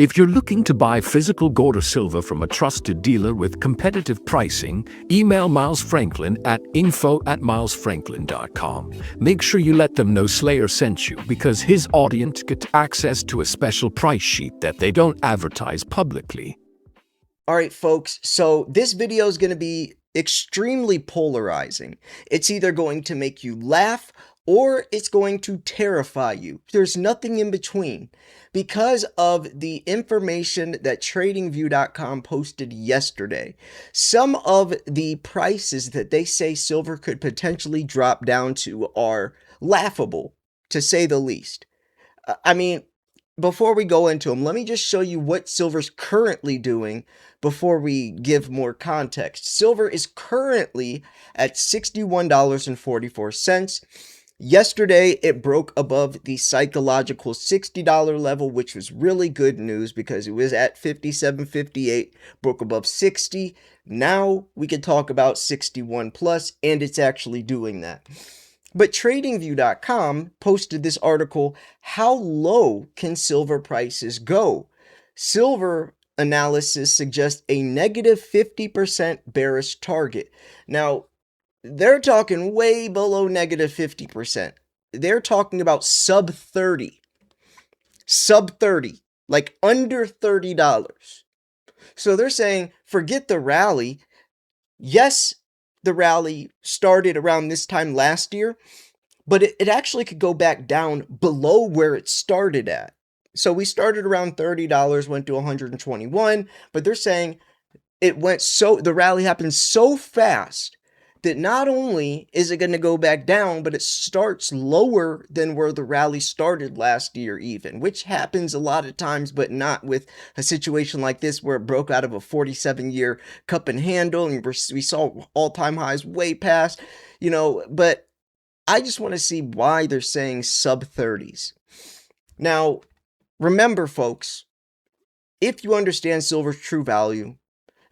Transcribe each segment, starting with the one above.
If you're looking to buy physical gold or silver from a trusted dealer with competitive pricing, email Miles Franklin at info@milesfranklin.com. Make sure you let them know Slayer sent you because his audience gets access to a special price sheet that they don't advertise publicly. All right, folks, so this video is going to be extremely polarizing. It's either going to make you laugh or it's going to terrify you. There's nothing in between. Because of the information that TradingView.com posted yesterday, some of the prices that they say silver could potentially drop down to are laughable, to say the least. I mean, before we go into them, let me just show you what silver's currently doing before we give more context. Silver is currently at $61.44. Yesterday, it broke above the psychological $60 level, which was really good news because it was at $57.58, broke above 60. Now we can talk about 61 plus, and it's actually doing that. But TradingView.com posted this article, How Low Can Silver Prices Go? Silver analysis suggests a negative 50% bearish target. Now, they're talking way below negative 50%. They're talking about sub 30. Sub 30. Like under $30. So they're saying, forget the rally. Yes, the rally started around this time last year, but it actually could go back down below where it started at. So we started around $30, went to 121, but they're saying the rally happened so fast that not only is it going to go back down, but it starts lower than where the rally started last year even, which happens a lot of times, but not with a situation like this where it broke out of a 47-year cup and handle and we saw all-time highs way past, but I just want to see why they're saying sub 30s. Now, remember, folks, if you understand silver's true value,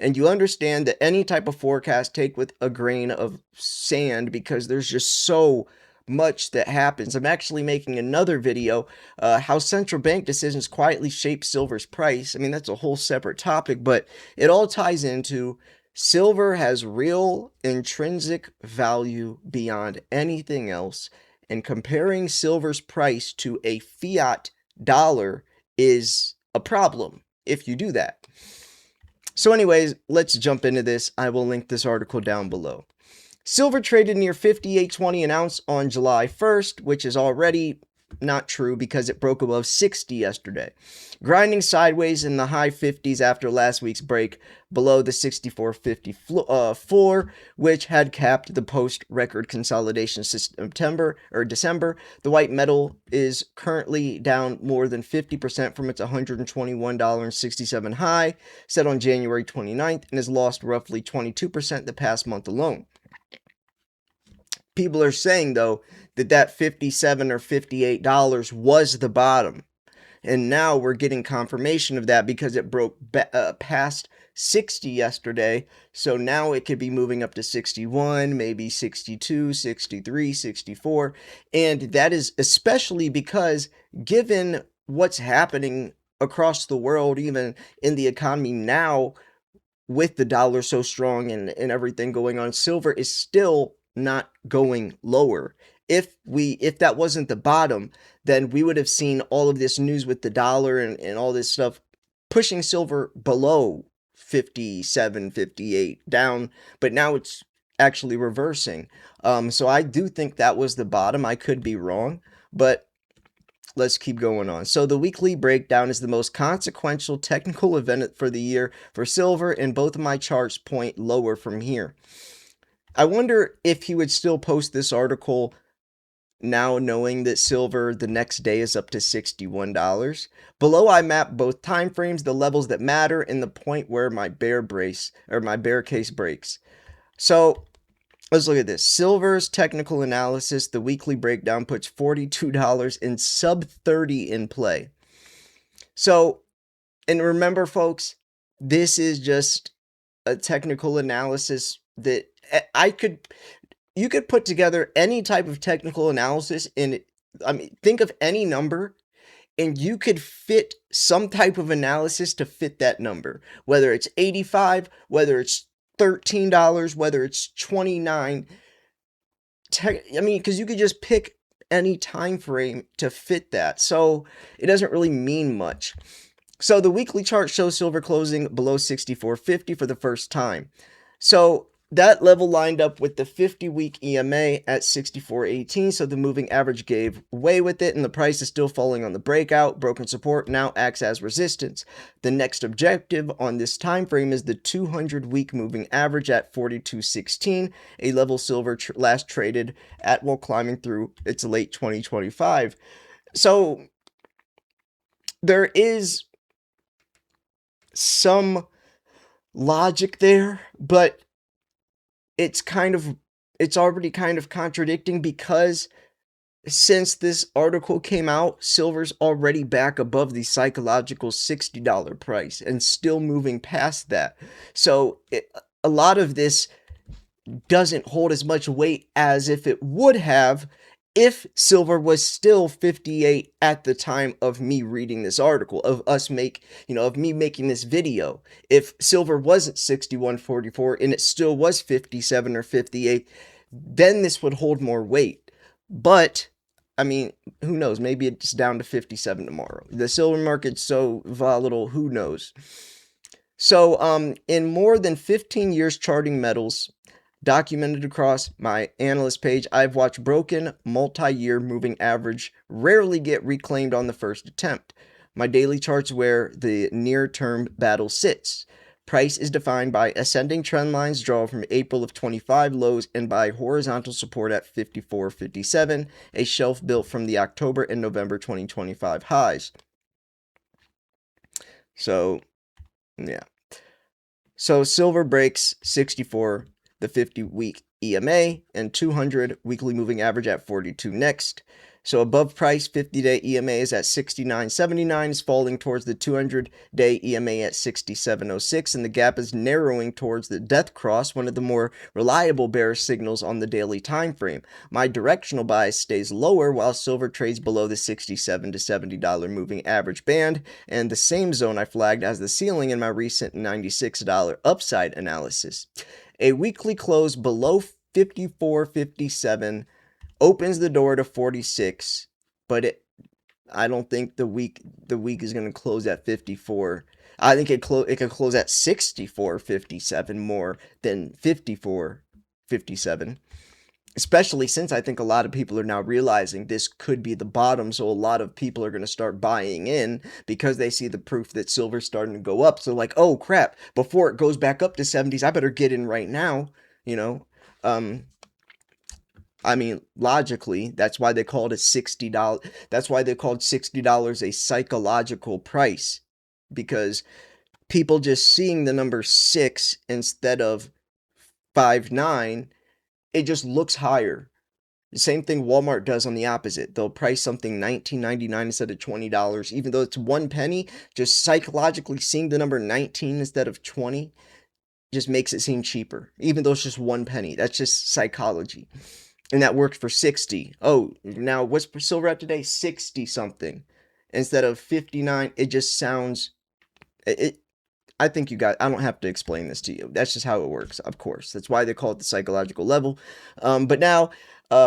and you understand that any type of forecast take with a grain of sand because there's just so much that happens. I'm actually making another video, how central bank decisions quietly shape silver's price. I mean, that's a whole separate topic, but it all ties into silver has real intrinsic value beyond anything else. And comparing silver's price to a fiat dollar is a problem if you do that. So anyways, let's jump into this. I will link this article down below. Silver traded near $58.20 an ounce on July 1st, which is already not true because it broke above 60 yesterday. Grinding sideways in the high 50s after last week's break below the 64.50 floor, which had capped the post-record consolidation December. The white metal is currently down more than 50% from its $121.67 high set on January 29th and has lost roughly 22% the past month alone. People are saying, though, that $57 or $58 was the bottom. And now we're getting confirmation of that because it broke past 60 yesterday. So now it could be moving up to 61, maybe 62, 63, 64. And that is especially because given what's happening across the world, even in the economy now, with the dollar so strong and everything going on, silver is still not going lower. If that wasn't the bottom, then we would have seen all of this news with the dollar and all this stuff pushing silver below 57, 58 down, but now it's actually reversing. So I do think that was the bottom. I could be wrong, but let's keep going on. So the weekly breakdown is the most consequential technical event for the year for silver, and both of my charts point lower from here. I wonder if he would still post this article now knowing that silver the next day is up to $61. Below I map both time frames, the levels that matter, and the point where my bear case breaks. So let's look at this. Silver's technical analysis, the weekly breakdown puts $42 in sub 30 in play. So, and remember folks, this is just a technical analysis that you could put together any type of technical analysis think of any number and you could fit some type of analysis to fit that number, whether it's 85, whether it's $13, whether it's 29. I mean, because you could just pick any time frame to fit that. So it doesn't really mean much. So the weekly chart shows silver closing below 64.50 for the first time. So that level lined up with the 50-week EMA at 64.18, so the moving average gave way with it, and the price is still falling on the breakout. Broken support now acts as resistance. The next objective on this time frame is the 200-week moving average at 42.16, a level silver last traded at while climbing through its late 2025. So there is some logic there, but it's already kind of contradicting, because since this article came out, silver's already back above the psychological $60 price and still moving past that. So a lot of this doesn't hold as much weight as if it would have if silver was still 58 at the time of me reading this article, of me making this video. If silver wasn't 61.44 and it still was 57 or 58, then this would hold more weight. But I mean, who knows? Maybe it's down to 57 tomorrow. The silver market's so volatile, who knows? So in more than 15 years charting metals documented across my analyst page, I've watched broken multi-year moving average rarely get reclaimed on the first attempt. My daily chart's where the near-term battle sits. Price is defined by ascending trend lines drawn from April of 25 lows and by horizontal support at 54.57, a shelf built from the October and November 2025 highs. So, yeah. So silver breaks 64, the 50-week EMA, and 200 weekly moving average at 42 next. So above price 50-day EMA is at 69.79, is falling towards the 200-day EMA at 67.06, and the gap is narrowing towards the death cross, one of the more reliable bearish signals on the daily time frame. My directional bias stays lower while silver trades below the $67 to $70 moving average band, and the same zone I flagged as the ceiling in my recent $96 upside analysis. A weekly close below 54.57 opens the door to 46, but I don't think the week is going to close at 54. I think it could close at 64.57 more than 54.57. Especially since I think a lot of people are now realizing this could be the bottom, so a lot of people are going to start buying in because they see the proof that silver's starting to go up. So like, oh crap, before it goes back up to 70s, I better get in right now, I mean, logically, that's why they called it $60. That's why they called $60 a psychological price, because people just seeing the number 6 instead of 5.9, it just looks higher. The same thing Walmart does on the opposite. They'll price something $19.99 instead of $20, even though it's 1 penny. Just psychologically seeing the number 19 instead of 20 just makes it seem cheaper, even though it's just 1 penny. That's just psychology. And that worked for 60. Oh, now what's silver at today? 60 something instead of 59. It just sounds, I think I don't have to explain this to you. That's just how it works, of course. That's why they call it the psychological level. But now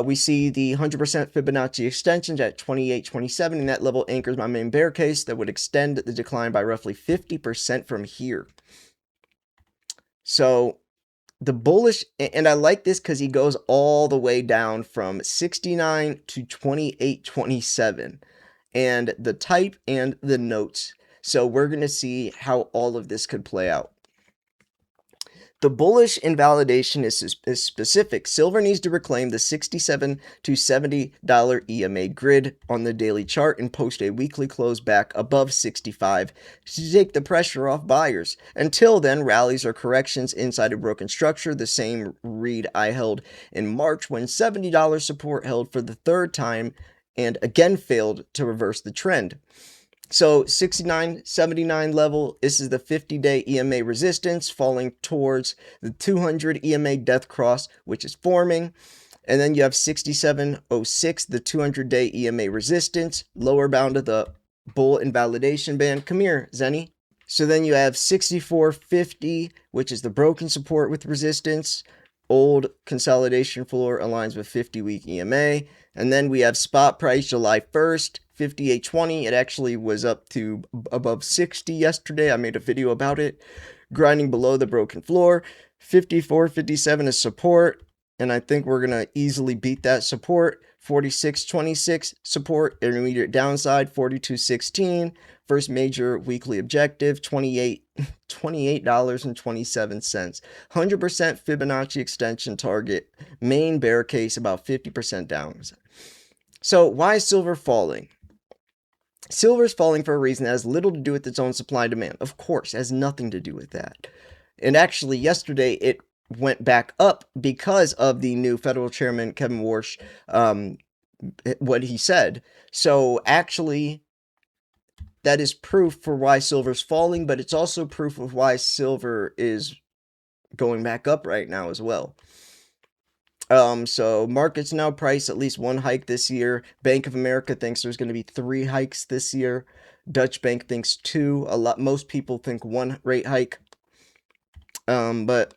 we see the 100% Fibonacci extensions at 28.27, and that level anchors my main bear case that would extend the decline by roughly 50% from here. So the bullish, and I like this because he goes all the way down from 69 to 28.27, and the type and the notes. So we're going to see how all of this could play out. The bullish invalidation is specific. Silver needs to reclaim the $67 to $70 EMA grid on the daily chart and post a weekly close back above 65 to take the pressure off buyers. Until then, rallies or corrections inside a broken structure, the same read I held in March when $70 support held for the third time and again failed to reverse the trend. So 69.79 level, this is the 50-day EMA resistance falling towards the 200 EMA death cross, which is forming. And then you have 67.06, the 200-day EMA resistance, lower bound of the bull invalidation band. Come here, Zenny. So then you have 64.50, which is the broken support with resistance. Old consolidation floor aligns with 50-week EMA. And then we have spot price July 1st, 58.20. It actually was up to above 60 yesterday. I made a video about it. Grinding below the broken floor. 54.57 is support. And I think we're going to easily beat that support. 46.26 support, intermediate downside, 42.16. First major weekly objective, $28.27. 100% Fibonacci extension target. Main bear case, about 50% down. So why is silver falling? Silver's falling for a reason that has little to do with its own supply and demand. Of course, it has nothing to do with that. And actually, yesterday it went back up because of the new federal chairman, Kevin Warsh, what he said. So actually, that is proof for why silver's falling, but it's also proof of why silver is going back up right now as well. So markets now price at least one hike this year. Bank of America thinks there's going to be 3 hikes this year. Dutch Bank thinks 2. Most people think 1 rate hike. But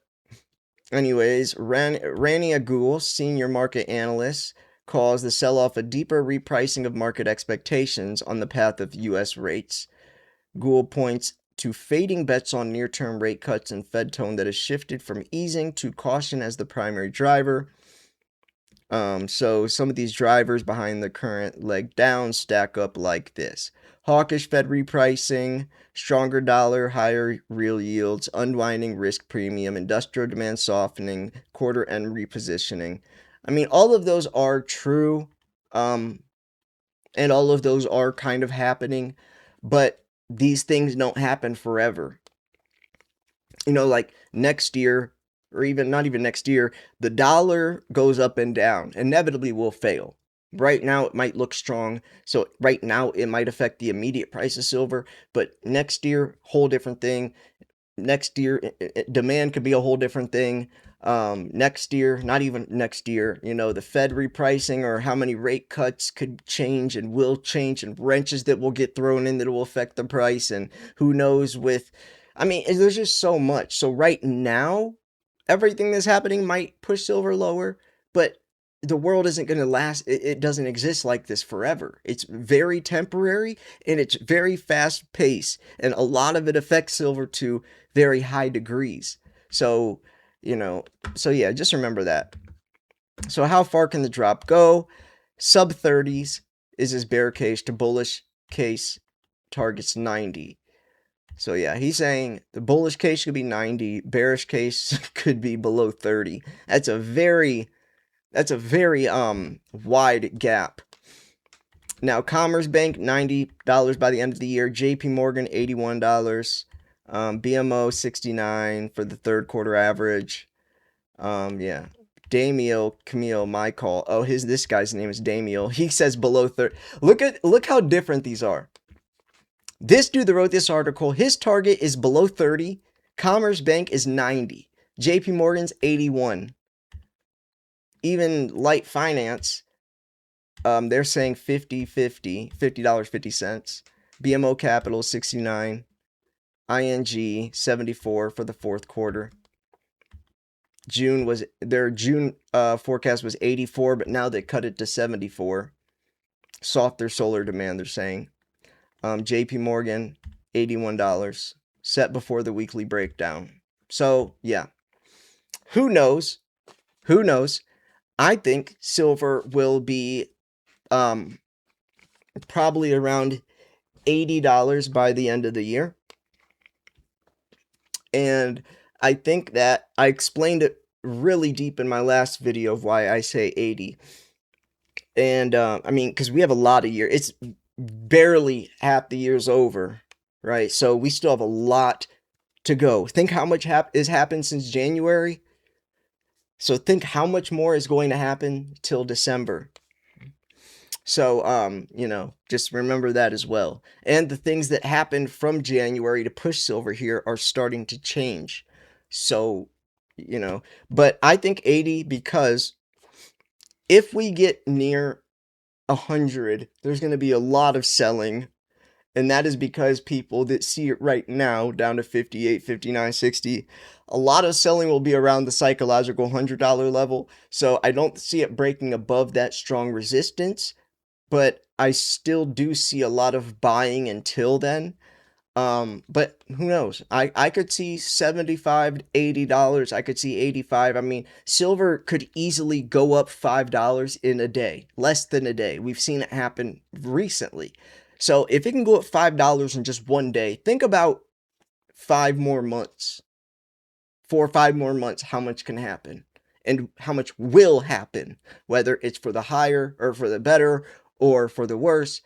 anyways, Rania Gould, senior market analyst, calls the sell-off a deeper repricing of market expectations on the path of U.S. rates. Gould points to fading bets on near-term rate cuts and Fed tone that has shifted from easing to caution as the primary driver. So some of these drivers behind the current leg down stack up like this. Hawkish Fed repricing, stronger dollar, higher real yields, unwinding risk premium, industrial demand softening, quarter end repositioning. I mean, all of those are true, and all of those are kind of happening, but these things don't happen forever. You know, like next year, or even not even next year, the dollar goes up and down, inevitably will fail. Right now, it might look strong. So right now, it might affect the immediate price of silver, but next year, whole different thing. Next year, demand could be a whole different thing. Next year, not even next year, you know, the Fed repricing or how many rate cuts could change and will change, and wrenches that will get thrown in that will affect the price. And who knows I mean, there's just so much. So right now, everything that's happening might push silver lower, but the world isn't going to last. It doesn't exist like this forever. It's very temporary and it's very fast paced. And a lot of it affects silver to very high degrees. So, yeah, just remember that. So how far can the drop go? Sub 30s is his bear case to bullish case targets 90. So yeah, he's saying the bullish case could be 90, bearish case could be below 30. That's a very wide gap. Now, Commerce Bank, $90 by the end of the year. JP Morgan, $81. BMO, 69 for the third quarter average. Yeah. Camille, my call. Oh, this guy's name is Damiel. He says below 30. Look how different these are. This dude that wrote this article, his target is below 30. Commerce Bank is 90. JP Morgan's 81. Even Light Finance, they're saying $50.50. BMO Capital, 69. ING, 74 for the fourth quarter. Their June forecast was 84, but now they cut it to 74. Softer solar demand, they're saying. JP Morgan, $81. Set before the weekly breakdown. So, yeah. Who knows? I think silver will be probably around $80 by the end of the year. And I think that I explained it really deep in my last video of why I say 80. And I mean, because we have a lot of years. It's barely half the year's over, right? So we still have a lot to go. Think how much has happened since January. So think how much more is going to happen till December. So, just remember that as well. And the things that happened from January to push silver here are starting to change. So, but I think 80, because if we get near 100, there's going to be a lot of selling And that is because people that see it right now down to 58, 59, 60, a lot of selling will be around the psychological $100 level. So I don't see it breaking above that strong resistance, but I still do see a lot of buying until then. But who knows? I could see 75 to $80. I could see 85. I mean, silver could easily go up $5 in a day, less than a day. We've seen it happen recently. So if it can go up $5 in just one day, think about 5 more months, 4 or 5 more months, how much can happen and how much will happen, whether it's for the higher or for the better or for the worse.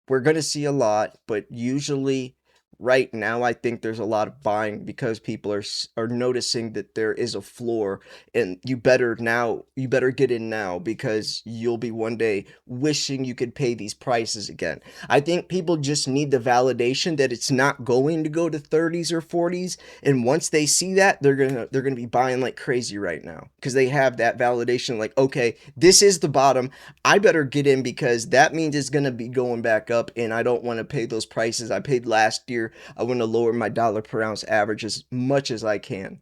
We're going to see a lot, but usually right now I think there's a lot of buying because people are noticing that there is a floor, and you better get in now, because you'll be one day wishing you could pay these prices again. I think people just need the validation that it's not going to go to 30s or 40s, and once they see that, they're going to be buying like crazy right now because they have that validation, like, okay, this is the bottom. I better get in because that means it's going to be going back up, and I don't want to pay those prices I paid last year. I want to lower my dollar per ounce average as much as I can.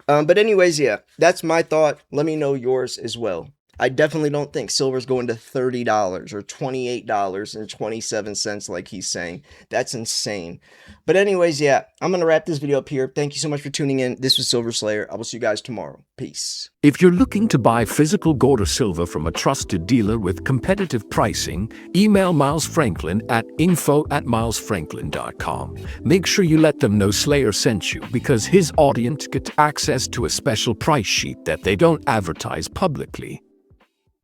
But anyways, yeah, that's my thought. Let me know yours as well. I definitely don't think silver's going to $30 or $28.27 like he's saying. That's insane. But anyways, yeah, I'm going to wrap this video up here. Thank you so much for tuning in. This was Silver Slayer. I will see you guys tomorrow. Peace. If you're looking to buy physical gold or silver from a trusted dealer with competitive pricing, email Miles Franklin at info@milesfranklin.com. Make sure you let them know Slayer sent you, because his audience gets access to a special price sheet that they don't advertise publicly.